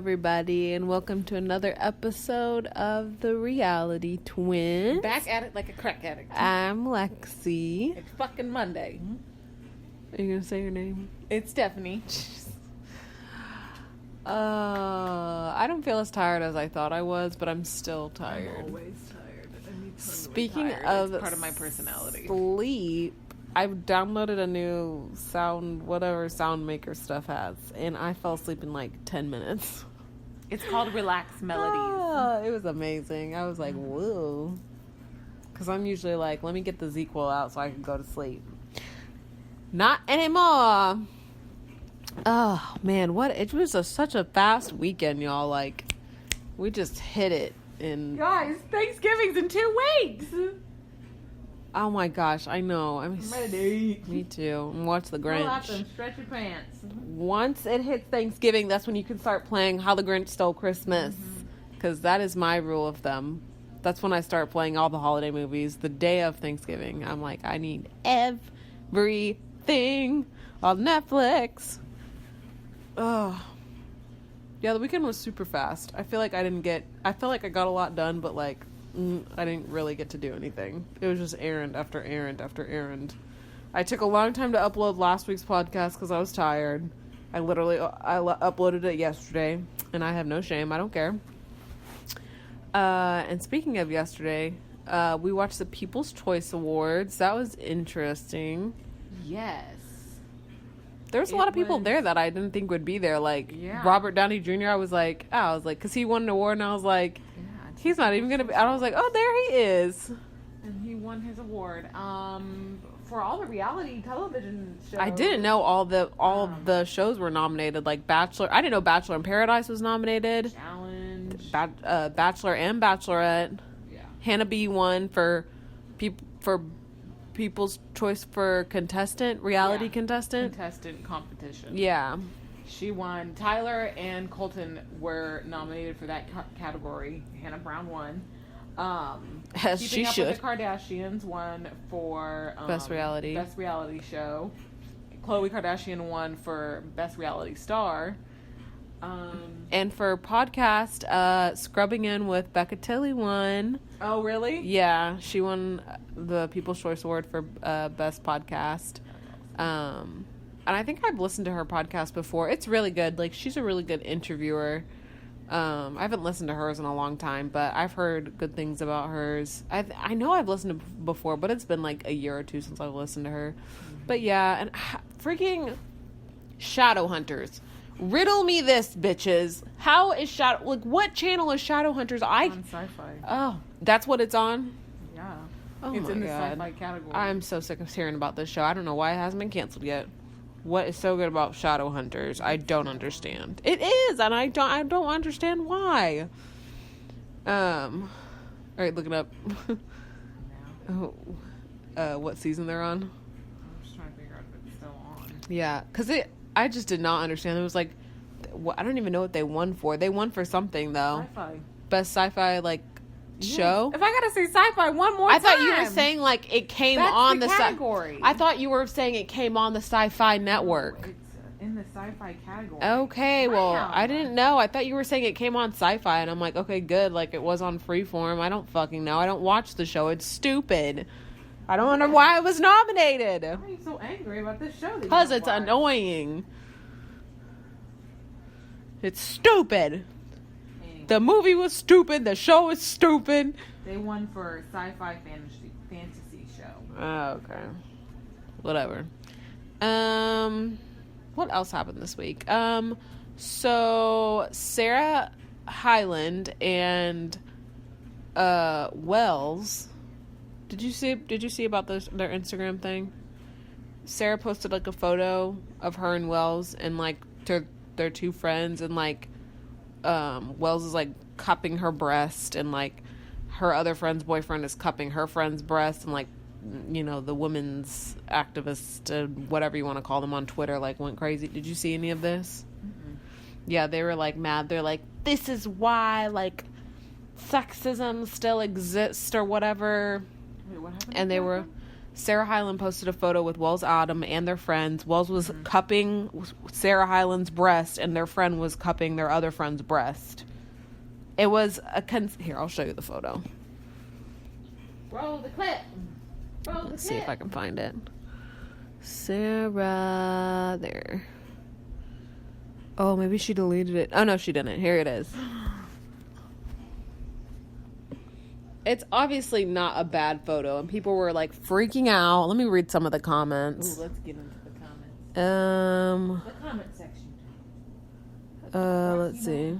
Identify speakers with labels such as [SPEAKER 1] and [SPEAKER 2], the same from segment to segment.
[SPEAKER 1] everybody, and welcome to another episode of The Reality Twins.
[SPEAKER 2] Back at it like a crack addict.
[SPEAKER 1] I'm Lexi.
[SPEAKER 2] It's fucking Monday.
[SPEAKER 1] Are you gonna say your name?
[SPEAKER 2] It's Stephanie.
[SPEAKER 1] I don't feel as tired as I thought I was, but I'm still tired.
[SPEAKER 2] I'm always tired.
[SPEAKER 1] Speaking
[SPEAKER 2] tired.
[SPEAKER 1] of
[SPEAKER 2] it's part of my personality.
[SPEAKER 1] Sleep, I've downloaded a new sound maker stuff has, and I fell asleep in like 10 minutes.
[SPEAKER 2] It's called Relax Melodies.
[SPEAKER 1] Oh, it was amazing. I was like, whoa. Because I'm usually like, let me get the ZQL out so I can go to sleep. Not anymore. Oh, man. It was such a fast weekend, y'all. Like, we just hit it.
[SPEAKER 2] Guys, Thanksgiving's in 2 weeks.
[SPEAKER 1] Oh, my gosh. I know.
[SPEAKER 2] I'm ready.
[SPEAKER 1] Me too. And watch The Grinch.
[SPEAKER 2] Pull out them stretch your pants.
[SPEAKER 1] Once it hits Thanksgiving, that's when you can start playing How the Grinch Stole Christmas. Because that is my rule of thumb. That's when I start playing all the holiday movies. The day of Thanksgiving, I'm like, I need everything on Netflix. Oh. Yeah, the weekend was super fast. I feel like I got a lot done, but like, I didn't really get to do anything. It was just errand after errand after errand. I took a long time to upload last week's podcast because I was tired. I uploaded it yesterday, and I have no shame. I don't care. And speaking of yesterday, we watched the People's Choice Awards. That was interesting.
[SPEAKER 2] Yes.
[SPEAKER 1] There was a lot of people there that I didn't think would be there. Like, Robert Downey Jr., I was like, because he won an award, and I was like, he's not even going to be... And I was like, oh, there he is.
[SPEAKER 2] And he won his award. For all the reality television shows.
[SPEAKER 1] I didn't know all the shows were nominated. Like Bachelor... I didn't know Bachelor in Paradise was nominated.
[SPEAKER 2] Challenge.
[SPEAKER 1] Bachelor and Bachelorette.
[SPEAKER 2] Yeah.
[SPEAKER 1] Hannah B won for People's Choice for reality contestant.
[SPEAKER 2] Contestant competition.
[SPEAKER 1] Yeah.
[SPEAKER 2] She won. Tyler and Colton were nominated for that category. Hannah Brown won.
[SPEAKER 1] As she should.
[SPEAKER 2] With the Kardashians won for
[SPEAKER 1] Best Reality
[SPEAKER 2] Show. Khloe Kardashian won for Best Reality Star.
[SPEAKER 1] And for podcast, Scrubbing In with Becca Tilley won.
[SPEAKER 2] Oh, really?
[SPEAKER 1] Yeah, she won the People's Choice Award for Best Podcast. And I think I've listened to her podcast before. It's really good. Like, she's a really good interviewer. I haven't listened to hers in a long time, but I've heard good things about hers. I know I've listened to before, but it's been like a year or two since I've listened to her. But yeah, and freaking Shadowhunters. Riddle me this, bitches. How is what channel is Shadowhunters?
[SPEAKER 2] On Sci-Fi.
[SPEAKER 1] Oh, that's what it's on?
[SPEAKER 2] Yeah.
[SPEAKER 1] Oh,
[SPEAKER 2] it's
[SPEAKER 1] my
[SPEAKER 2] in the
[SPEAKER 1] God.
[SPEAKER 2] Sci-Fi category.
[SPEAKER 1] I'm so sick of hearing about this show. I don't know why it hasn't been canceled yet. What is so good about Shadowhunters? I don't understand. It is, and I don't understand why. All right, looking up. What season they're on?
[SPEAKER 2] I'm just trying to figure out if it's still on.
[SPEAKER 1] Yeah, because I just did not understand. It was like, I don't even know what they won for. They won for something though.
[SPEAKER 2] Sci-fi.
[SPEAKER 1] Best sci-fi show.
[SPEAKER 2] If I gotta say sci-fi one more time.
[SPEAKER 1] I thought you were saying like it came on the
[SPEAKER 2] category.
[SPEAKER 1] I thought you were saying it came on the Sci-Fi Network.
[SPEAKER 2] It's in the sci-fi category.
[SPEAKER 1] Okay, well, I didn't know. I thought you were saying it came on Sci-Fi, and I'm like, okay, good. Like it was on Freeform. I don't fucking know. I don't watch the show. It's stupid. I don't know why it was nominated.
[SPEAKER 2] Why are you so angry about this show?
[SPEAKER 1] Because it's annoying. It's stupid. Anyway. The movie was stupid. The show is stupid.
[SPEAKER 2] They won for sci-fi fantasy show.
[SPEAKER 1] Oh, okay. Whatever. What else happened this week? So Sarah Hyland and Wells. Did you see about their Instagram thing? Sarah posted like a photo of her and Wells and like their two friends, and like Wells is like cupping her breast, and like her other friend's boyfriend is cupping her friend's breast, and like, you know, the women's activist, whatever you want to call them on Twitter, like went crazy. Did you see any of this? Mm-hmm. Yeah, they were like mad. They're like, this is why like sexism still exists or whatever.
[SPEAKER 2] Wait, what happened?
[SPEAKER 1] And they were Sarah Hyland posted a photo with Wells Autumn and their friends. Wells was cupping Sarah Hyland's breast, and their friend was cupping their other friend's breast. It was here, I'll show you the photo.
[SPEAKER 2] Roll the clip.
[SPEAKER 1] Let's see if I can find it. Sarah, there. Oh, maybe she deleted it. Oh, no, she didn't. Here it is. It's obviously not a bad photo, and people were like freaking out. Let me read some of the comments.
[SPEAKER 2] Ooh, let's get into the comments.
[SPEAKER 1] The
[SPEAKER 2] comment section.
[SPEAKER 1] Let's see.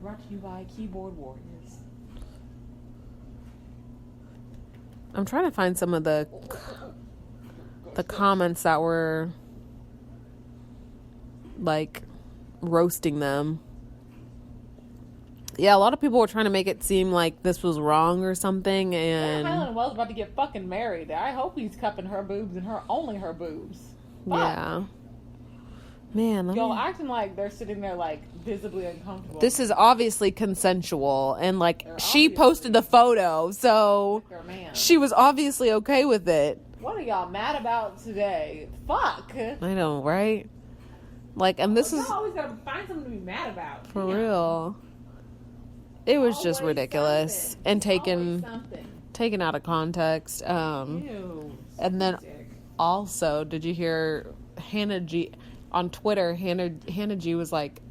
[SPEAKER 2] Brought to you by Keyboard Warriors.
[SPEAKER 1] I'm trying to find some of the comments that were like roasting them. Yeah, a lot of people were trying to make it seem like this was wrong or something, and
[SPEAKER 2] Highland Wells about to get fucking married. I hope he's cupping her boobs and only her boobs. Fuck.
[SPEAKER 1] Yeah. Man,
[SPEAKER 2] y'all acting like they're sitting there like visibly uncomfortable.
[SPEAKER 1] This is obviously consensual, and like she posted the photo, so she was obviously okay with it.
[SPEAKER 2] What are y'all mad about today? Fuck.
[SPEAKER 1] I know, right? Like, and this is
[SPEAKER 2] always gotta find something to be mad about.
[SPEAKER 1] For real. It was just ridiculous and taken out of context. And then also, did you hear Hannah G on Twitter? Hannah G was like,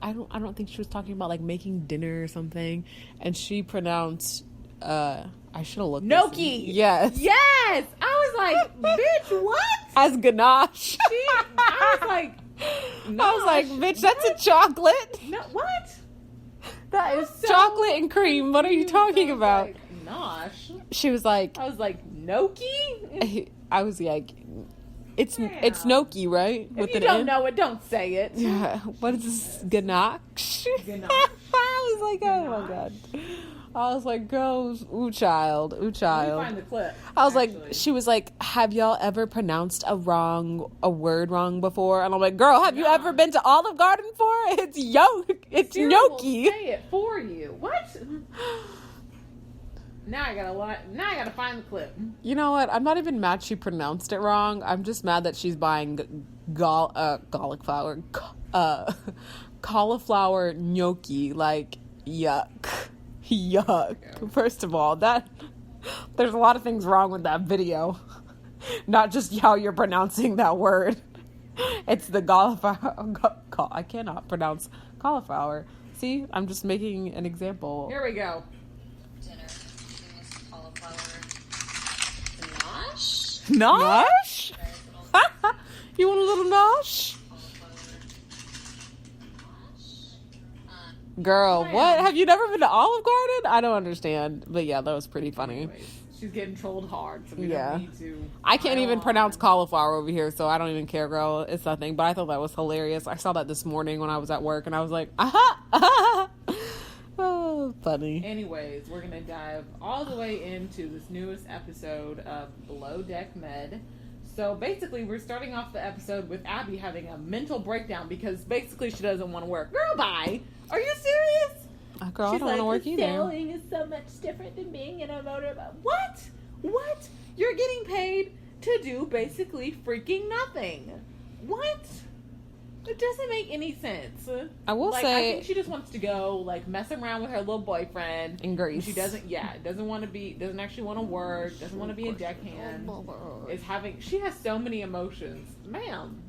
[SPEAKER 1] I don't think she was talking about like making dinner or something, and she pronounced I should have looked
[SPEAKER 2] gnocchi.
[SPEAKER 1] Yes.
[SPEAKER 2] I was like, bitch, what?
[SPEAKER 1] As ganache.
[SPEAKER 2] I was like,
[SPEAKER 1] bitch, that's a chocolate.
[SPEAKER 2] No, what?
[SPEAKER 1] That is so chocolate and cream. What are you talking about?
[SPEAKER 2] Like, nosh.
[SPEAKER 1] She was like,
[SPEAKER 2] I was like, gnocchi?
[SPEAKER 1] I was like, it's gnocchi, right?
[SPEAKER 2] If you don't know it, don't say it.
[SPEAKER 1] Yeah. What is this? Ganache? I was like, oh my god. I was like, girl, ooh child.
[SPEAKER 2] Let me find the clip.
[SPEAKER 1] I was like, she was like, have y'all ever pronounced a word wrong before? And I'm like, girl, have you ever been to Olive Garden before? It's gnocchi.
[SPEAKER 2] Say it for you. What? Now I gotta find the clip.
[SPEAKER 1] You know what? I'm not even mad she pronounced it wrong. I'm just mad that she's buying cauliflower gnocchi. Like, yuck. First of all, there's a lot of things wrong with that video. Not just how you're pronouncing that word. It's the cauliflower. I cannot pronounce cauliflower. See, I'm just making an example.
[SPEAKER 2] Here we go.
[SPEAKER 3] Dinner. Cauliflower. Nosh?
[SPEAKER 1] Nosh? You want a little nosh? Girl, what? Have you never been to Olive Garden? I don't understand. But yeah, that was pretty funny.
[SPEAKER 2] Anyways, she's getting trolled hard, so we don't need to.
[SPEAKER 1] I can't even pronounce cauliflower over here, so I don't even care, girl. It's nothing. But I thought that was hilarious. I saw that this morning when I was at work, and I was like, aha! Oh, funny.
[SPEAKER 2] Anyways, we're going to dive all the way into this newest episode of Below Deck Med. So basically, we're starting off the episode with Abby having a mental breakdown because basically she doesn't want to work. Girl, bye! Are you serious?
[SPEAKER 1] Girl,
[SPEAKER 2] She's
[SPEAKER 1] I don't want to work either.
[SPEAKER 2] Sailing is so much different than being in a motorboat. What? You're getting paid to do basically freaking nothing. What? It doesn't make any sense.
[SPEAKER 1] I will say,
[SPEAKER 2] I think she just wants to go like mess around with her little boyfriend
[SPEAKER 1] in Greece.
[SPEAKER 2] She doesn't actually want to work, doesn't want to be a deckhand. She has so many emotions. Ma'am,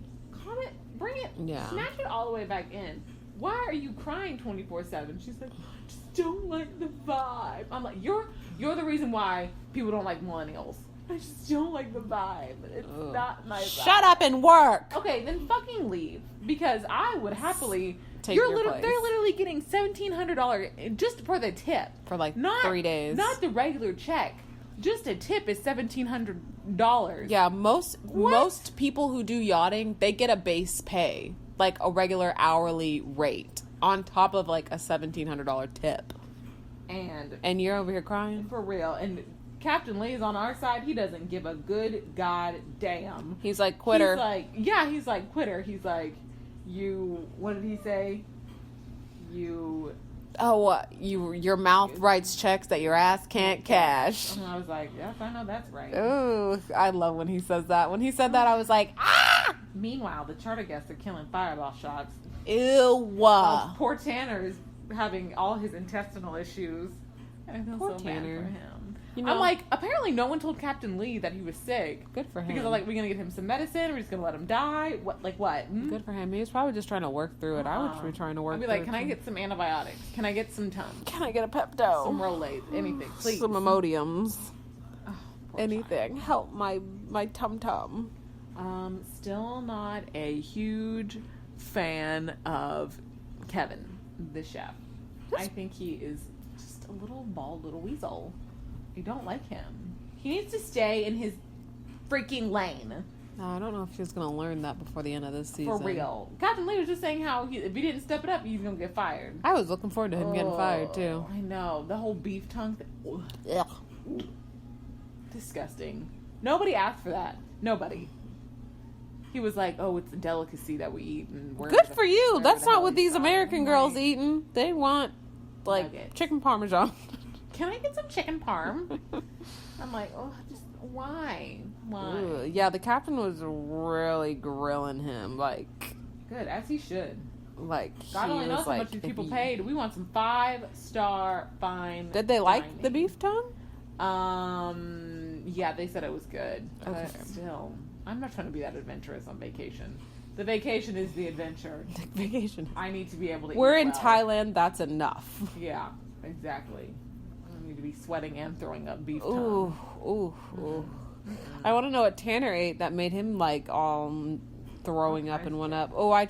[SPEAKER 2] bring it, snatch it all the way back in. Why are you crying 24/7? She's like, just don't like the vibe. I'm like, you're the reason why people don't like millennials. I just don't like the vibe. It's not my vibe.
[SPEAKER 1] Shut up and work.
[SPEAKER 2] Okay, then fucking leave. Because I would happily
[SPEAKER 1] take your place.
[SPEAKER 2] They're literally getting $1,700 just for the tip.
[SPEAKER 1] For like 3 days.
[SPEAKER 2] Not the regular check. Just a tip is $1,700.
[SPEAKER 1] Yeah, most people who do yachting, they get a base pay. Like a regular hourly rate. On top of like a $1,700 tip. And you're over here crying?
[SPEAKER 2] For real. And Captain Lee is on our side. He doesn't give a good goddamn.
[SPEAKER 1] He's like, quitter.
[SPEAKER 2] He's like, quitter. He's like, what did he say? You
[SPEAKER 1] Oh, your mouth writes checks that your ass can't cash.
[SPEAKER 2] And I was like, yes, I know that's right.
[SPEAKER 1] Ooh, I love when he says that. When he said that, I was like, ah!
[SPEAKER 2] Meanwhile, the charter guests are killing fireball shots.
[SPEAKER 1] Ew.
[SPEAKER 2] Poor Tanner is having all his intestinal issues. And I feel
[SPEAKER 1] Poor
[SPEAKER 2] so
[SPEAKER 1] Tanner.
[SPEAKER 2] bad for him.
[SPEAKER 1] You know,
[SPEAKER 2] I'm like, apparently no one told Captain Lee that he was sick.
[SPEAKER 1] good for him.
[SPEAKER 2] Because they're like, we're going to get him some medicine. We're just going to let him die. What? Like what?
[SPEAKER 1] Good for him. He was probably just trying to work through it. I would be trying to work
[SPEAKER 2] I'd be
[SPEAKER 1] through
[SPEAKER 2] like,
[SPEAKER 1] it.
[SPEAKER 2] can I get some antibiotics? Can I get some Tums?
[SPEAKER 1] Can I get a Pepto?
[SPEAKER 2] Some Rolaids? Anything, please.
[SPEAKER 1] Some Imodiums.
[SPEAKER 2] Oh, poor
[SPEAKER 1] Anything. Help my tum-tum.
[SPEAKER 2] child. Still not a huge fan of Kevin, the chef. I think he is just a little bald little weasel. I don't like him. He needs to stay in his freaking lane.
[SPEAKER 1] I don't know if he's going to learn that before the end of this season.
[SPEAKER 2] For real. Captain Lee was just saying how if he didn't step it up, he's going to get fired.
[SPEAKER 1] I was looking forward to him getting fired, too.
[SPEAKER 2] I know. The whole beef tongue thing.
[SPEAKER 1] Ugh.
[SPEAKER 2] Disgusting. Nobody asked for that. Nobody. He was like, oh, it's a delicacy that we eat. And
[SPEAKER 1] Good for you. That's not what these American girls eating. They want, like,
[SPEAKER 2] Nuggets.
[SPEAKER 1] chicken parmesan.
[SPEAKER 2] Can I get some chicken parm? I'm like, oh, just why? Why?
[SPEAKER 1] Ugh. Yeah, the captain was really grilling him. Like,
[SPEAKER 2] Good, as he should.
[SPEAKER 1] he
[SPEAKER 2] God only knows
[SPEAKER 1] was
[SPEAKER 2] how
[SPEAKER 1] like,
[SPEAKER 2] much these
[SPEAKER 1] if
[SPEAKER 2] people
[SPEAKER 1] you-
[SPEAKER 2] paid. We want some 5-star fine.
[SPEAKER 1] Did they like
[SPEAKER 2] dining.
[SPEAKER 1] the beef tongue?
[SPEAKER 2] Yeah, they said it was good.
[SPEAKER 1] Okay.
[SPEAKER 2] But still, I'm not trying to be that adventurous on vacation. The vacation is the adventure.
[SPEAKER 1] Vacation.
[SPEAKER 2] I need to be able to
[SPEAKER 1] We're
[SPEAKER 2] eat
[SPEAKER 1] in
[SPEAKER 2] well.
[SPEAKER 1] Thailand. That's enough.
[SPEAKER 2] Yeah, exactly. I need to be sweating and throwing up beef
[SPEAKER 1] Ooh,
[SPEAKER 2] tongue.
[SPEAKER 1] ooh, ooh. I want to know what Tanner ate that made him like all throwing up and went up. Oh, I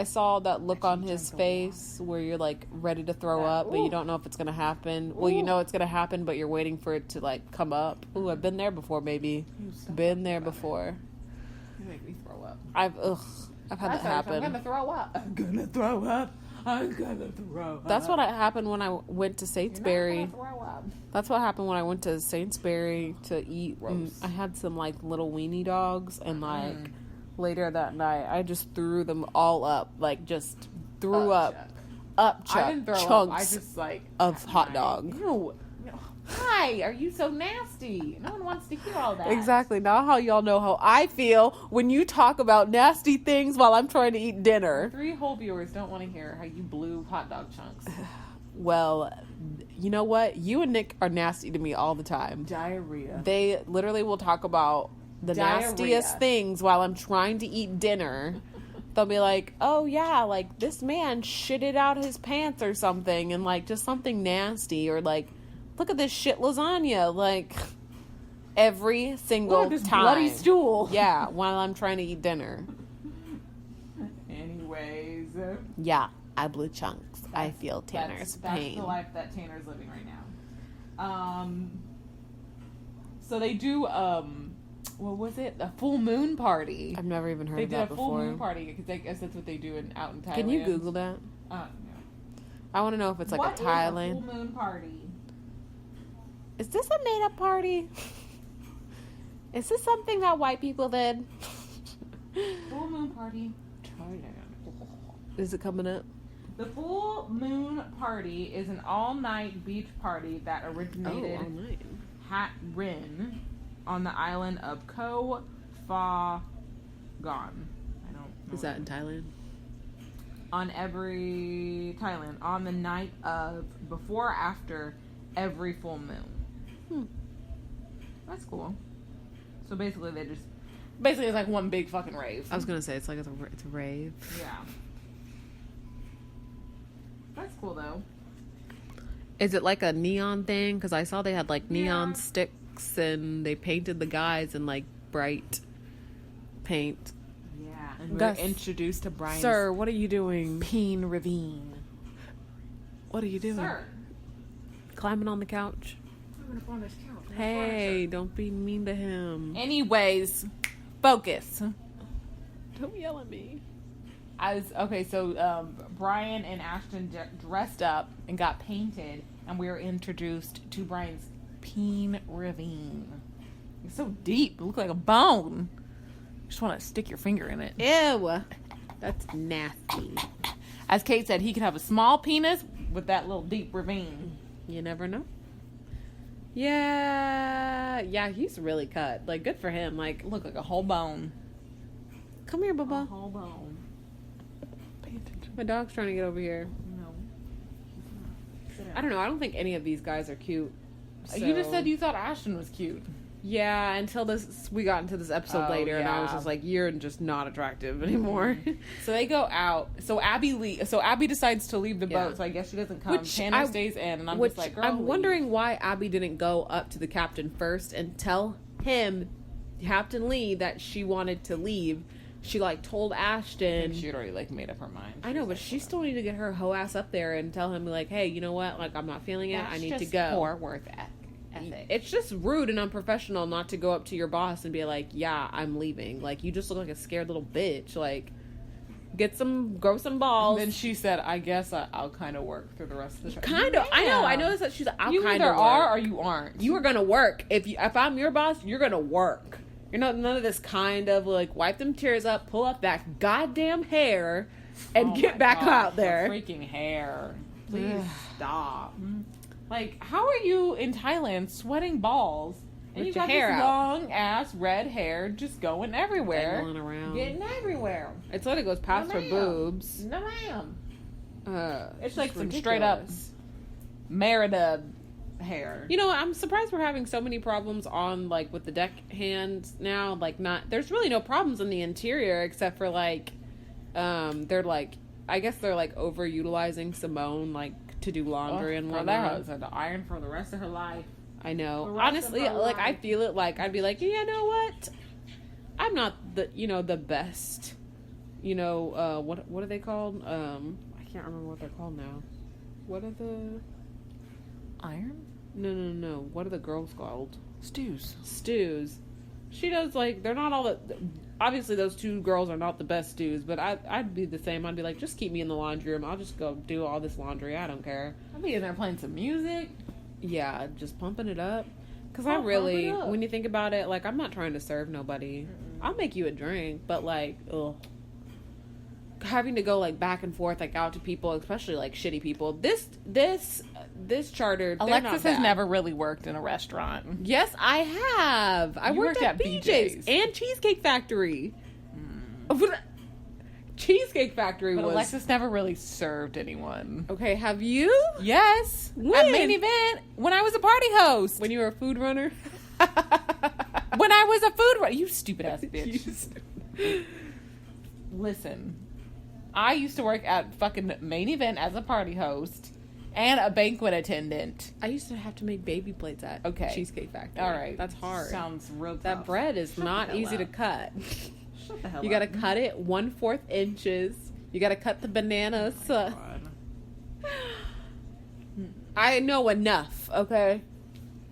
[SPEAKER 1] saw that look on his face where you're like ready to throw up, but you don't know if it's gonna happen. Well, you know it's gonna happen, but you're waiting for it to like come up. Ooh, I've been there before, baby. Been there before.
[SPEAKER 2] You make me throw up.
[SPEAKER 1] I've had that happen.
[SPEAKER 2] I'm gonna throw up. I'm gonna throw up. I'm gonna throw up.
[SPEAKER 1] That's what happened when I went to Saintsbury.
[SPEAKER 2] You're not gonna throw up.
[SPEAKER 1] That's what happened when I went to Saintsbury to eat.
[SPEAKER 2] Gross.
[SPEAKER 1] I had some like little weenie dogs, and like later that night, I just threw them all up, like just threw up
[SPEAKER 2] I didn't throw
[SPEAKER 1] chunks
[SPEAKER 2] up. I just like
[SPEAKER 1] of hot dog.
[SPEAKER 2] Ew. Why are you so nasty? No one wants to hear all that.
[SPEAKER 1] Exactly. Now how y'all know how I feel when you talk about nasty things while I'm trying to eat dinner.
[SPEAKER 2] 3 whole viewers don't want to hear how you blew hot dog chunks.
[SPEAKER 1] Well, you know what? You and Nick are nasty to me all the time.
[SPEAKER 2] Diarrhea.
[SPEAKER 1] They literally will talk about the
[SPEAKER 2] Diarrhea.
[SPEAKER 1] nastiest things while I'm trying to eat dinner. They'll be like, oh yeah, like this man shitted out his pants or something, and like just something nasty, or like, look at this shit lasagna, like every single
[SPEAKER 2] Look at this
[SPEAKER 1] time.
[SPEAKER 2] bloody stool.
[SPEAKER 1] Yeah, while I'm trying to eat dinner.
[SPEAKER 2] Anyways.
[SPEAKER 1] Yeah, I blew chunks. I feel Tanner's
[SPEAKER 2] that's
[SPEAKER 1] pain.
[SPEAKER 2] the life that Tanner's living right now. So they do, what was it? A full moon party.
[SPEAKER 1] I've never even heard
[SPEAKER 2] They
[SPEAKER 1] of
[SPEAKER 2] did
[SPEAKER 1] that
[SPEAKER 2] a full
[SPEAKER 1] before.
[SPEAKER 2] moon party because I guess that's what they do out in Thailand.
[SPEAKER 1] Can you Google that?
[SPEAKER 2] No.
[SPEAKER 1] I want to know if it's like
[SPEAKER 2] What
[SPEAKER 1] a Thailand.
[SPEAKER 2] is a full moon party?
[SPEAKER 1] Is this a made up party? Is this something that white people did?
[SPEAKER 2] Full moon party.
[SPEAKER 1] Is it coming up?
[SPEAKER 2] The full moon party is an all-night beach party that originated Hat Rin on the island of Koh Pha Gan. I don't know.
[SPEAKER 1] Is that in Thailand?
[SPEAKER 2] On Thailand, on the night of, before or after every full moon. That's cool. So basically it's like one big fucking rave.
[SPEAKER 1] I was gonna say it's like it's a rave.
[SPEAKER 2] Yeah. That's cool though.
[SPEAKER 1] Is it like a neon thing? Because I saw they had like neon
[SPEAKER 2] Yeah.
[SPEAKER 1] sticks and they painted the guys in like bright paint.
[SPEAKER 2] Yeah. And we're
[SPEAKER 1] Gus,
[SPEAKER 2] introduced to Brian's
[SPEAKER 1] Sir, what are you doing?
[SPEAKER 2] Peen Ravine.
[SPEAKER 1] What are you doing?
[SPEAKER 2] Sir.
[SPEAKER 1] Climbing on the couch.
[SPEAKER 2] I'm up on this couch.
[SPEAKER 1] Hey, don't be mean to him.
[SPEAKER 2] Anyways, focus.
[SPEAKER 1] Don't yell at me.
[SPEAKER 2] So Brian and Ashton dressed up and got painted, and we were introduced to Brian's Peen Ravine. It's so deep; it looked like a bone. You just want to stick your finger in it.
[SPEAKER 1] Ew. That's nasty.
[SPEAKER 2] As Kate said, he could have a small penis, with that little deep ravine.
[SPEAKER 1] You never know. Yeah, he's really cut. Like, good for him. Like,
[SPEAKER 2] Look like a whole bone.
[SPEAKER 1] come here,
[SPEAKER 2] A
[SPEAKER 1] Bubba.
[SPEAKER 2] whole bone. Pay attention.
[SPEAKER 1] My dog's trying to get over here.
[SPEAKER 2] No.
[SPEAKER 1] I don't know. I don't think any of these guys are cute.
[SPEAKER 2] You just
[SPEAKER 1] so-
[SPEAKER 2] said you thought Ashton was cute.
[SPEAKER 1] Yeah, until we got into this episode later, and I was
[SPEAKER 2] yeah.
[SPEAKER 1] just like, "You're just not attractive anymore."
[SPEAKER 2] So they go out. So Abby decides to leave the
[SPEAKER 1] Yeah.
[SPEAKER 2] boat. So I guess she doesn't come.
[SPEAKER 1] Which
[SPEAKER 2] Tanner
[SPEAKER 1] I-
[SPEAKER 2] stays in, and I'm
[SPEAKER 1] Which
[SPEAKER 2] just like, girl,
[SPEAKER 1] I'm
[SPEAKER 2] leave.
[SPEAKER 1] wondering why Abby didn't go up to the captain first and tell him, Captain Lee, that she wanted to leave. She like told
[SPEAKER 2] I
[SPEAKER 1] Ashton.
[SPEAKER 2] think she'd already like made up her mind.
[SPEAKER 1] I know, but she still need to get her hoe ass up there and tell him like, "Hey, you know what? Like, I'm not feeling it. I need to go."
[SPEAKER 2] Poor work ethic.
[SPEAKER 1] It's just rude and unprofessional not to go up to your boss and be like, "Yeah, I'm leaving." Like, you just look like a scared little bitch. Like, grow some balls.
[SPEAKER 2] And then she said, "I guess I'll kind of work through the rest of the show."
[SPEAKER 1] Kind of. I know. I noticed that she's like, "I'll
[SPEAKER 2] You
[SPEAKER 1] kind
[SPEAKER 2] either
[SPEAKER 1] of
[SPEAKER 2] are
[SPEAKER 1] work."
[SPEAKER 2] or you aren't.
[SPEAKER 1] You are gonna work. If I'm your boss, you're gonna work. You're not none of this kind of like wipe them tears up, pull up that goddamn hair, and
[SPEAKER 2] Oh
[SPEAKER 1] get
[SPEAKER 2] my
[SPEAKER 1] back
[SPEAKER 2] gosh,
[SPEAKER 1] out there.
[SPEAKER 2] the freaking hair.
[SPEAKER 1] Please
[SPEAKER 2] Ugh.
[SPEAKER 1] stop.
[SPEAKER 2] Like, how are you in Thailand sweating balls and
[SPEAKER 1] With
[SPEAKER 2] you
[SPEAKER 1] your
[SPEAKER 2] got
[SPEAKER 1] hair
[SPEAKER 2] this
[SPEAKER 1] out.
[SPEAKER 2] long ass red hair just going everywhere,
[SPEAKER 1] Dangling around.
[SPEAKER 2] getting everywhere?
[SPEAKER 1] It's like it goes past her
[SPEAKER 2] ma'am.
[SPEAKER 1] boobs.
[SPEAKER 2] No, ma'am.
[SPEAKER 1] It's
[SPEAKER 2] like
[SPEAKER 1] just
[SPEAKER 2] some straight up
[SPEAKER 1] ridiculous.
[SPEAKER 2] Merida hair.
[SPEAKER 1] You know, I'm surprised we're having so many problems on like with the deck hands now. Like, there's really no problems in the interior except for like, they're like, I guess they're like overutilizing Simone like to do laundry and
[SPEAKER 2] girl,
[SPEAKER 1] whatnot.
[SPEAKER 2] that house had to iron for the rest of her life.
[SPEAKER 1] I know.
[SPEAKER 2] The rest of
[SPEAKER 1] Honestly,
[SPEAKER 2] her
[SPEAKER 1] like I
[SPEAKER 2] life.
[SPEAKER 1] feel it. Like I'd be like, you know what? I'm not the best. What are they called? I can't remember what they're called now. What are the?
[SPEAKER 2] Iron?
[SPEAKER 1] No. What are the girls called?
[SPEAKER 2] Stews.
[SPEAKER 1] She does like they're not all the. Obviously, those two girls are not the best stews, but I'd be the same. I'd be like, just keep me in the laundry room. I'll just go do all this laundry. I don't care.
[SPEAKER 2] I'll be in there playing some music.
[SPEAKER 1] Yeah, just pumping it up. Because
[SPEAKER 2] I'll
[SPEAKER 1] I really,
[SPEAKER 2] pump it up.
[SPEAKER 1] when you think about it, like, I'm not trying to serve nobody. I'll make you a drink, but, like, ugh. Having to go, like, back and forth, like, out to people, especially, like, shitty people. This charter, they're not
[SPEAKER 2] Alexis has
[SPEAKER 1] bad.
[SPEAKER 2] never really worked in a restaurant.
[SPEAKER 1] Yes, I have. I
[SPEAKER 2] You
[SPEAKER 1] worked at BJ's and Cheesecake Factory. Cheesecake Factory
[SPEAKER 2] But
[SPEAKER 1] was...
[SPEAKER 2] Alexis never really served anyone.
[SPEAKER 1] Okay, have you?
[SPEAKER 2] Yes.
[SPEAKER 1] When?
[SPEAKER 2] At main event, when I was a party host.
[SPEAKER 1] When you were a food runner?
[SPEAKER 2] When I was a food runner. You stupid ass bitch. Listen. I used to work at fucking main event as a party host and a banquet attendant.
[SPEAKER 1] I used to have to make baby plates at Cheesecake Factory.
[SPEAKER 2] All right.
[SPEAKER 1] That's hard.
[SPEAKER 2] Sounds real tough.
[SPEAKER 1] That bread is not
[SPEAKER 2] the hell
[SPEAKER 1] easy to
[SPEAKER 2] up.
[SPEAKER 1] cut.
[SPEAKER 2] Shut the hell
[SPEAKER 1] You
[SPEAKER 2] up.
[SPEAKER 1] gotta cut it 1/4 inches. You gotta cut the bananas.
[SPEAKER 2] God.
[SPEAKER 1] I know enough, okay?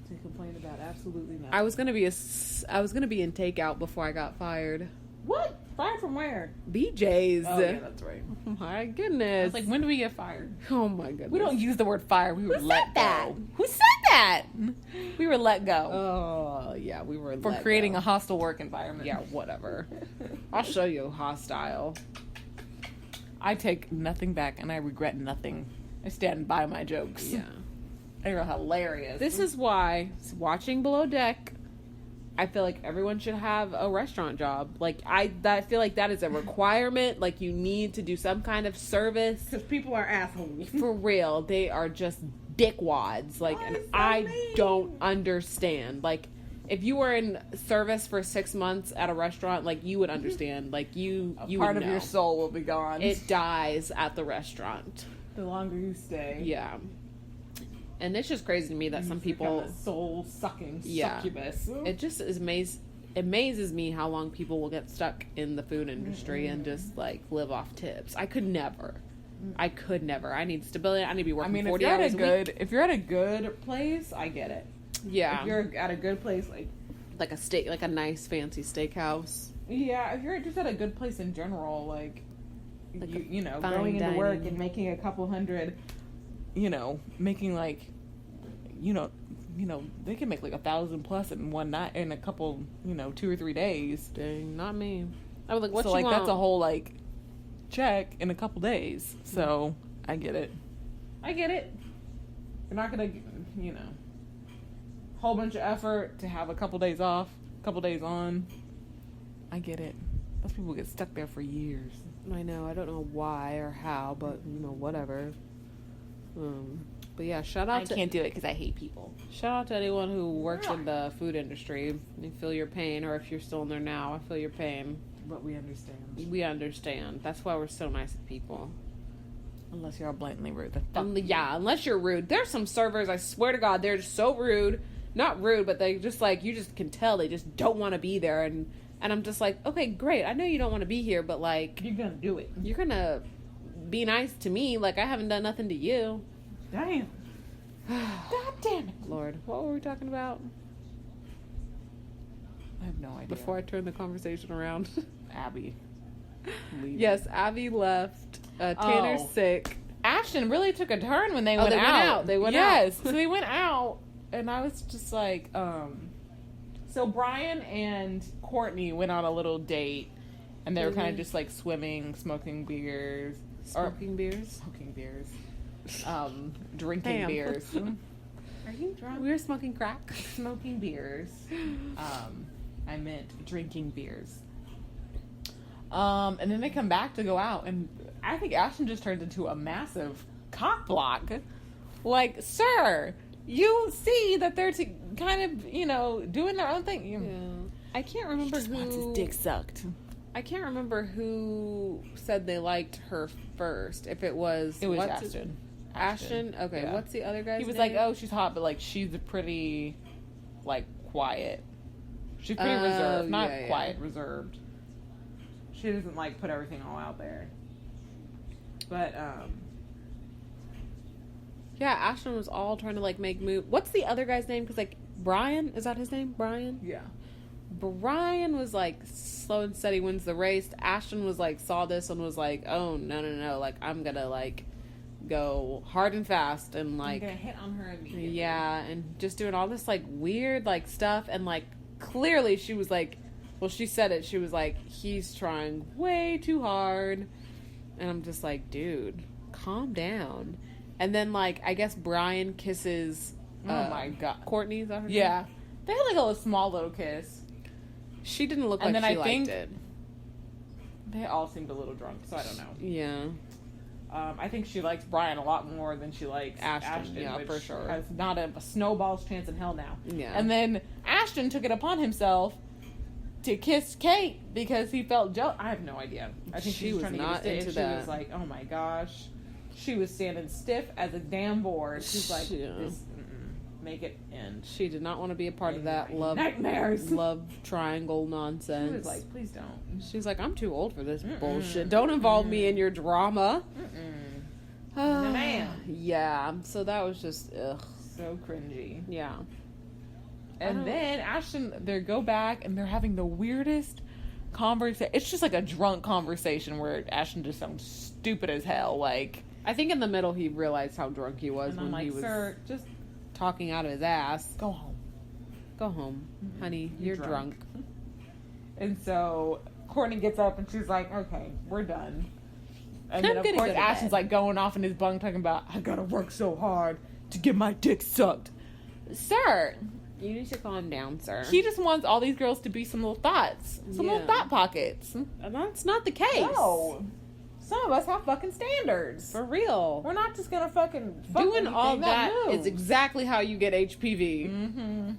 [SPEAKER 2] To complain about absolutely nothing.
[SPEAKER 1] I was gonna be in takeout before I got fired.
[SPEAKER 2] What? Fired from where?
[SPEAKER 1] BJ's.
[SPEAKER 2] Oh, yeah, that's right.
[SPEAKER 1] My
[SPEAKER 2] I
[SPEAKER 1] goodness.
[SPEAKER 2] was like, when do we get fired?
[SPEAKER 1] Oh my goodness.
[SPEAKER 2] We don't use the word fire. We were
[SPEAKER 1] Who
[SPEAKER 2] let
[SPEAKER 1] said that?
[SPEAKER 2] go. Who said that? We were let go
[SPEAKER 1] Oh yeah, we were
[SPEAKER 2] for
[SPEAKER 1] let
[SPEAKER 2] creating
[SPEAKER 1] go.
[SPEAKER 2] a hostile work environment.
[SPEAKER 1] Yeah, whatever. I'll show you hostile.
[SPEAKER 2] I take nothing back, and I regret nothing. I stand by my jokes.
[SPEAKER 1] Yeah.
[SPEAKER 2] They were hilarious.
[SPEAKER 1] This is why watching Below Deck, I feel like everyone should have a restaurant job. Like I feel like that is a requirement. Like you need to do some kind of service.
[SPEAKER 2] because people are assholes.
[SPEAKER 1] For real, they are just dickwads. Like, and I don't understand. Like, if you were in service for 6 months at a restaurant, like you would understand. Like you
[SPEAKER 2] Part
[SPEAKER 1] would
[SPEAKER 2] of
[SPEAKER 1] know.
[SPEAKER 2] your soul will be gone.
[SPEAKER 1] It dies at the restaurant.
[SPEAKER 2] the longer you stay.
[SPEAKER 1] Yeah. And it's just crazy to me that some people
[SPEAKER 2] soul sucking
[SPEAKER 1] Yeah.
[SPEAKER 2] succubus.
[SPEAKER 1] it just is amazes me how long people will get stuck in the food industry and just like live off tips. I could never. I need stability. I need to be
[SPEAKER 2] I
[SPEAKER 1] working
[SPEAKER 2] mean,
[SPEAKER 1] 40
[SPEAKER 2] if you're at
[SPEAKER 1] hours
[SPEAKER 2] a
[SPEAKER 1] a
[SPEAKER 2] good,
[SPEAKER 1] week.
[SPEAKER 2] if you're at a good place, I get it.
[SPEAKER 1] Yeah.
[SPEAKER 2] If you're at a good place,
[SPEAKER 1] like a steak, like a nice fancy steakhouse.
[SPEAKER 2] yeah, if you're just at a good place in general, like you know,
[SPEAKER 1] fine
[SPEAKER 2] going into work
[SPEAKER 1] dining.
[SPEAKER 2] and making a couple hundred, making like, they can make like 1,000 plus in one night in a couple, 2 or 3 days.
[SPEAKER 1] Dang, not me. I was like, what
[SPEAKER 2] so
[SPEAKER 1] you
[SPEAKER 2] like
[SPEAKER 1] want?
[SPEAKER 2] that's a whole like check in a couple days. So I get it. I get it. You're not gonna, whole bunch of effort to have a couple days off, a couple days on. I get it. Those people get stuck there for years.
[SPEAKER 1] I know. I don't know why or how, but whatever. But yeah, shout out
[SPEAKER 2] I can't do it because I hate people.
[SPEAKER 1] Shout out to anyone who works in the food industry. I feel your pain, or if you're still in there now, I feel your pain.
[SPEAKER 2] But we understand.
[SPEAKER 1] We understand. That's why we're so nice to people.
[SPEAKER 2] Unless you're all blatantly rude.
[SPEAKER 1] Unless you're rude. There's some servers, I swear to God, they're just so rude. Not rude, but they just like, you just can tell they just don't want to be there. And I'm just like, okay, great. I know you don't want to be here, but like...
[SPEAKER 2] You're going to do it.
[SPEAKER 1] You're going to be nice to me. Like, I haven't done nothing to you.
[SPEAKER 2] Damn. God damn it.
[SPEAKER 1] Lord, what were we talking about?
[SPEAKER 2] I have no idea.
[SPEAKER 1] Before I turn the conversation around.
[SPEAKER 2] Abby.
[SPEAKER 1] Yes, Abby left. Tanner's sick.
[SPEAKER 2] Ashton really took a turn when they went out.
[SPEAKER 1] They went out.
[SPEAKER 2] Yes. So they went out, and I was just like, So Brian and Courtney went on a little date, and they were kind of just like swimming, smoking beers.
[SPEAKER 1] Smoking beers?
[SPEAKER 2] Smoking beers. Drinking beers. Are you drunk?
[SPEAKER 1] We were smoking crack.
[SPEAKER 2] Smoking beers. I meant drinking beers. And then they come back to go out, and I think Ashton just turns into a massive cock block. Like, sir, you see that they're kind of, doing their own thing.
[SPEAKER 1] Yeah. I can't remember who
[SPEAKER 2] wants his dick sucked.
[SPEAKER 1] I can't remember who said they liked her first. If it was
[SPEAKER 2] Ashton.
[SPEAKER 1] Ashton? Okay,
[SPEAKER 2] yeah.
[SPEAKER 1] What's the other guy's name?
[SPEAKER 2] He was like, oh, she's hot, but like she's pretty, like, quiet. She's pretty reserved. Not quiet, reserved. She doesn't like put everything all out there. But
[SPEAKER 1] yeah, Ashton was all trying to like make move. What's the other guy's name? Because like Brian, is that his name? Brian?
[SPEAKER 2] Yeah.
[SPEAKER 1] Brian was like slow and steady wins the race. Ashton was like saw this and was like, oh no, like I'm gonna like go hard and fast and like
[SPEAKER 2] I'm gonna hit on her immediately.
[SPEAKER 1] Yeah, and just doing all this like weird like stuff, and like clearly she was like, well, she said it, she was like, he's trying way too hard. And I'm just like, dude, calm down. And then like I guess Brian kisses
[SPEAKER 2] oh my God,
[SPEAKER 1] Courtney, is that her name?
[SPEAKER 2] Yeah. They had like a small little kiss.
[SPEAKER 1] She didn't look
[SPEAKER 2] and
[SPEAKER 1] like
[SPEAKER 2] then
[SPEAKER 1] she liked it.
[SPEAKER 2] They all seemed a little drunk, so I don't know.
[SPEAKER 1] Yeah.
[SPEAKER 2] I think she likes Brian a lot more than she likes Ashton,
[SPEAKER 1] yeah,
[SPEAKER 2] which
[SPEAKER 1] for sure.
[SPEAKER 2] has not a snowball's chance in hell now.
[SPEAKER 1] Yeah.
[SPEAKER 2] And then Ashton took it upon himself to kiss Kate because he felt jealous. I have no idea. I think she was trying
[SPEAKER 1] not
[SPEAKER 2] to get
[SPEAKER 1] into
[SPEAKER 2] She
[SPEAKER 1] that.
[SPEAKER 2] was like, oh my gosh. She was standing stiff as a damn board. She's like, make it end.
[SPEAKER 1] She did not want to be a part of that
[SPEAKER 2] nightmares.
[SPEAKER 1] love triangle nonsense.
[SPEAKER 2] She was like, please don't.
[SPEAKER 1] She's like, I'm too old for this bullshit. Don't involve me in your drama.
[SPEAKER 2] No, ma'am.
[SPEAKER 1] Yeah, so that was just, ugh.
[SPEAKER 2] So cringy.
[SPEAKER 1] Yeah.
[SPEAKER 2] And then Ashton, they go back and they're having the weirdest conversation. It's just like a drunk conversation where Ashton just sounds stupid as hell. Like,
[SPEAKER 1] I think in the middle he realized how drunk he was
[SPEAKER 2] and
[SPEAKER 1] when
[SPEAKER 2] I'm like,
[SPEAKER 1] he was
[SPEAKER 2] sir, just
[SPEAKER 1] talking out of his ass.
[SPEAKER 2] go home.
[SPEAKER 1] Go home, honey. You're drunk.
[SPEAKER 2] And so Courtney gets up and she's like, okay, we're done. And then,
[SPEAKER 1] I'm
[SPEAKER 2] of
[SPEAKER 1] gonna
[SPEAKER 2] course,
[SPEAKER 1] go to
[SPEAKER 2] Ashton's
[SPEAKER 1] bed.
[SPEAKER 2] like going off in his bunk talking about, I gotta work so hard to get my dick sucked. Sir,
[SPEAKER 1] You need to calm down, sir.
[SPEAKER 2] he just wants all these girls to be some little thoughts. Some little thought pockets.
[SPEAKER 1] And that's not the case.
[SPEAKER 2] No. Some of us have fucking standards.
[SPEAKER 1] For real.
[SPEAKER 2] We're not just gonna fucking fuck
[SPEAKER 1] Doing all
[SPEAKER 2] anything
[SPEAKER 1] that
[SPEAKER 2] moves.
[SPEAKER 1] is exactly how you get HPV.
[SPEAKER 2] Mm-hmm.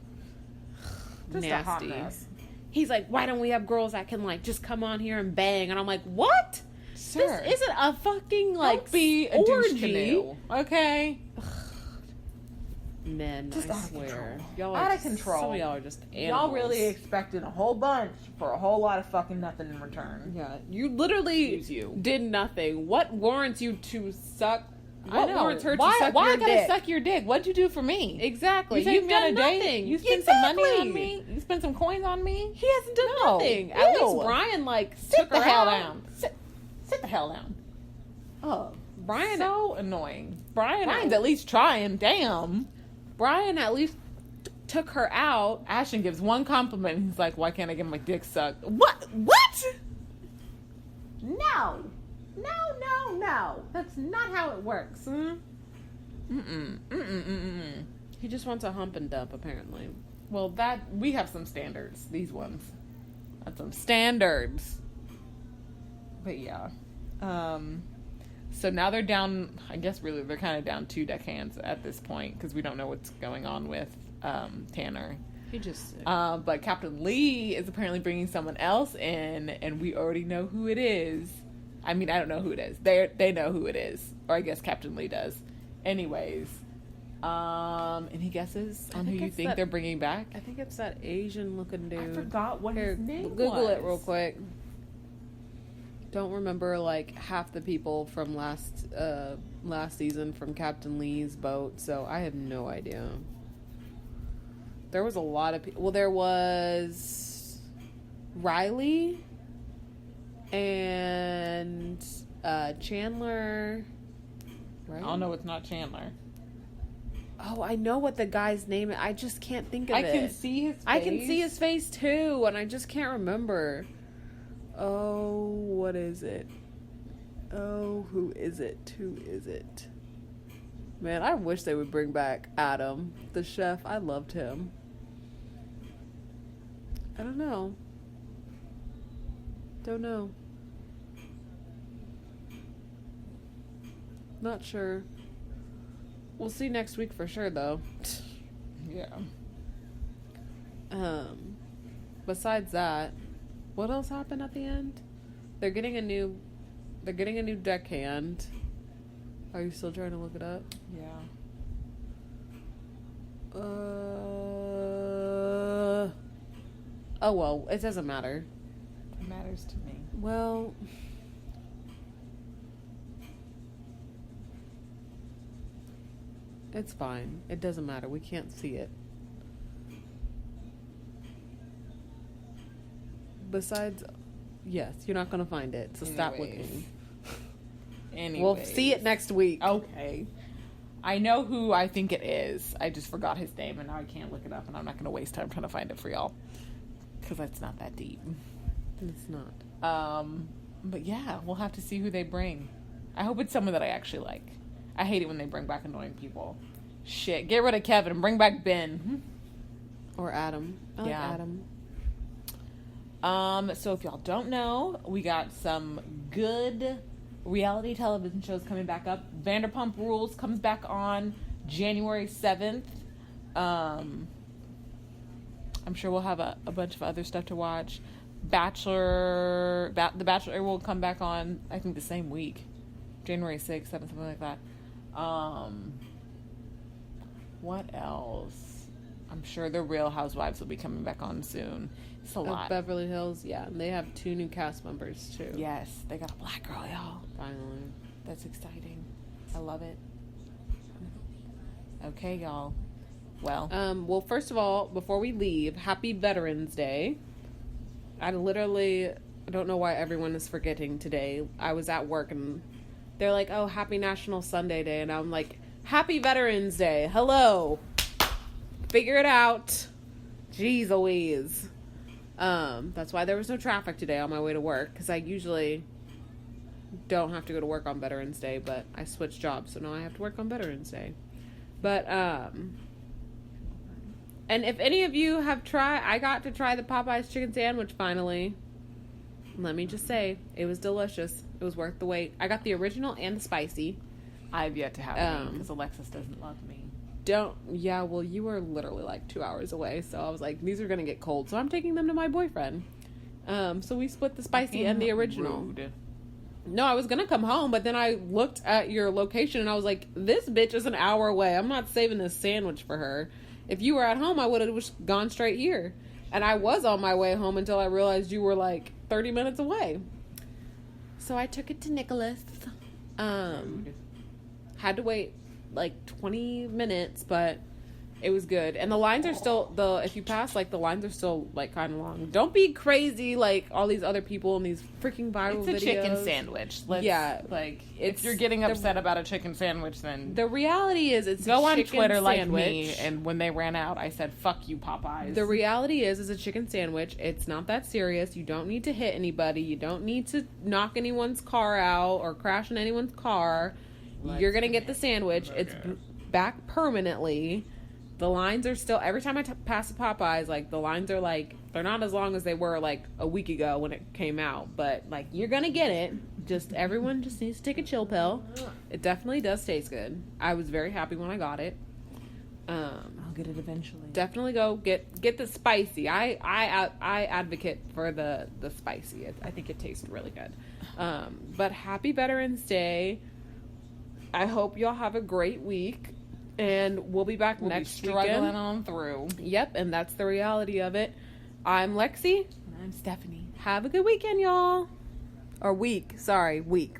[SPEAKER 2] Just a hot mess.
[SPEAKER 1] He's like, why don't we have girls that can like just come on here and bang? And I'm like, what?
[SPEAKER 2] Sir,
[SPEAKER 1] This isn't a fucking like
[SPEAKER 2] don't be a douche
[SPEAKER 1] orgy.
[SPEAKER 2] canoe, okay?
[SPEAKER 1] Men,
[SPEAKER 2] Just
[SPEAKER 1] I
[SPEAKER 2] out of
[SPEAKER 1] swear.
[SPEAKER 2] control.
[SPEAKER 1] Y'all
[SPEAKER 2] Out
[SPEAKER 1] are
[SPEAKER 2] of control.
[SPEAKER 1] Some of y'all are just animals.
[SPEAKER 2] Y'all really expected a whole bunch for a whole lot of fucking nothing in return.
[SPEAKER 1] Yeah, you literally
[SPEAKER 2] Use you.
[SPEAKER 1] did nothing. What warrants you to suck?
[SPEAKER 2] I
[SPEAKER 1] What
[SPEAKER 2] know.
[SPEAKER 1] warrants her
[SPEAKER 2] why,
[SPEAKER 1] to suck
[SPEAKER 2] why
[SPEAKER 1] your
[SPEAKER 2] I gotta
[SPEAKER 1] dick?
[SPEAKER 2] suck your dick? What'd you do for me?
[SPEAKER 1] Exactly.
[SPEAKER 2] You take
[SPEAKER 1] You've
[SPEAKER 2] me on
[SPEAKER 1] done
[SPEAKER 2] a date?
[SPEAKER 1] nothing.
[SPEAKER 2] You spent some money
[SPEAKER 1] Exactly.
[SPEAKER 2] on me? You spent some coins on me?
[SPEAKER 1] He hasn't done
[SPEAKER 2] No.
[SPEAKER 1] nothing. At
[SPEAKER 2] Ew.
[SPEAKER 1] least Brian like
[SPEAKER 2] Sit
[SPEAKER 1] took
[SPEAKER 2] the
[SPEAKER 1] her
[SPEAKER 2] hell
[SPEAKER 1] out.
[SPEAKER 2] down. Sit the hell down. Oh,
[SPEAKER 1] Brian,
[SPEAKER 2] so annoying.
[SPEAKER 1] Brian's
[SPEAKER 2] Brian's at least trying. Damn.
[SPEAKER 1] Brian at least took her out.
[SPEAKER 2] Ashton gives one compliment and he's like, why can't I get my dick sucked? What? No. No. That's not how it works.
[SPEAKER 1] He just wants a hump and dump, apparently.
[SPEAKER 2] Well, we have some standards. These ones. That's some standards. But yeah. So now they're down, I guess really they're kind of down 2 deckhands at this point because we don't know what's going on with Tanner.
[SPEAKER 1] He just sick.
[SPEAKER 2] But Captain Lee is apparently bringing someone else in, and we already know who it is. I mean, I don't know who it is. They know who it is. Or I guess Captain Lee does. Anyways. Any guesses on who you think they're bringing back?
[SPEAKER 1] I think it's that Asian-looking dude.
[SPEAKER 2] I forgot what his name was.
[SPEAKER 1] Google it real quick. Don't remember, like, half the people from last season from Captain Lee's boat, so I have no idea. There was a lot of people. Well, there was Riley and Chandler.
[SPEAKER 2] Right? Oh, no, it's not Chandler.
[SPEAKER 1] Oh, I know what the guy's name is. I just can't think of it.
[SPEAKER 2] I can see his face.
[SPEAKER 1] I can see his face, too, and I just can't remember. Oh, what is it? Oh, who is it? Who is it? Man, I wish they would bring back Adam, the chef. I loved him. I don't know. Don't know. Not sure. We'll see next week for sure, though.
[SPEAKER 2] Yeah.
[SPEAKER 1] Besides that, what else happened at the end? They're getting a new deckhand. Are you still trying to look it up?
[SPEAKER 2] Yeah.
[SPEAKER 1] Oh well, it doesn't matter.
[SPEAKER 2] It matters to me.
[SPEAKER 1] Well, it's fine. It doesn't matter. We can't see it. Besides, yes, you're not going to find it, so stop looking. We'll see it next week.
[SPEAKER 2] Okay. I know who I think it is. I just forgot his name, and now I can't look it up, and I'm not going to waste time trying to find it for y'all. Because that's not that deep.
[SPEAKER 1] It's not.
[SPEAKER 2] But yeah, we'll have to see who they bring. I hope it's someone that I actually like. I hate it when they bring back annoying people. Shit, get rid of Kevin and bring back Ben.
[SPEAKER 1] Or Adam. I like Adam.
[SPEAKER 2] So if y'all don't know, we got some good reality television shows coming back up. Vanderpump Rules comes back on January 7th. I'm sure we'll have a bunch of other stuff to watch. The Bachelor will come back on, I think, the same week. January 6th, 7th, something like that. What else? I'm sure the Real Housewives will be coming back on soon. It's a lot.
[SPEAKER 1] Beverly Hills, yeah. And they have 2 new cast members, too.
[SPEAKER 2] Yes. They got a black girl, y'all.
[SPEAKER 1] Finally.
[SPEAKER 2] That's exciting. I love it. Okay, y'all. Well,
[SPEAKER 1] first of all, before we leave, happy Veterans Day. I don't know why everyone is forgetting today. I was at work and they're like, oh, happy National Sunday Day. And I'm like, happy Veterans Day. Hello. Figure it out. Jeez Louise. That's why there was no traffic today on my way to work. Because I usually don't have to go to work on Veterans Day. But I switched jobs. So now I have to work on Veterans Day. But, and if any of you have I got to try the Popeye's chicken sandwich finally. Let me just say, it was delicious. It was worth the wait. I got the original and the spicy.
[SPEAKER 2] I've yet to have it because Alexis doesn't love me.
[SPEAKER 1] Well, you were literally like 2 hours away, so I was like, these are going to get cold, so I'm taking them to my boyfriend. So we split the spicy and the original.
[SPEAKER 2] Rude.
[SPEAKER 1] No, I was going to come home, but then I looked at your location and I was like, this bitch is an hour away. I'm not saving this sandwich for her. If you were at home, I would have just gone straight here. And I was on my way home until I realized you were like 30 minutes away. So I took it to Nicholas. Had to wait like 20 minutes, but it was good. And the lines are still, if you pass, like, the lines are still, like, kind of long. Don't be crazy like all these other people in these freaking viral videos.
[SPEAKER 2] It's a chicken sandwich. If you're getting upset about a chicken sandwich, then...
[SPEAKER 1] The reality is it's
[SPEAKER 2] go
[SPEAKER 1] a chicken
[SPEAKER 2] on Twitter
[SPEAKER 1] sandwich.
[SPEAKER 2] Like me, and when they ran out, I said, fuck you, Popeyes.
[SPEAKER 1] The reality is it's a chicken sandwich. It's not that serious. You don't need to hit anybody. You don't need to knock anyone's car out or crash in anyone's car. You're going to get the sandwich. back permanently. The lines are still, every time I pass the Popeyes, like, the lines are, like, they're not as long as they were, like, a week ago when it came out. But, like, you're gonna get it. Just, everyone just needs to take a chill pill. It definitely does taste good. I was very happy when I got it.
[SPEAKER 2] I'll get it eventually.
[SPEAKER 1] Definitely go get the spicy. I advocate for the spicy. I think it tastes really good. But happy Veterans Day. I hope y'all have a great week. And we'll be back next weekend.
[SPEAKER 2] Struggling on through.
[SPEAKER 1] Yep, and that's the reality of it. I'm Lexi.
[SPEAKER 2] And I'm Stephanie.
[SPEAKER 1] Have a good weekend, y'all. Or week. Sorry, week.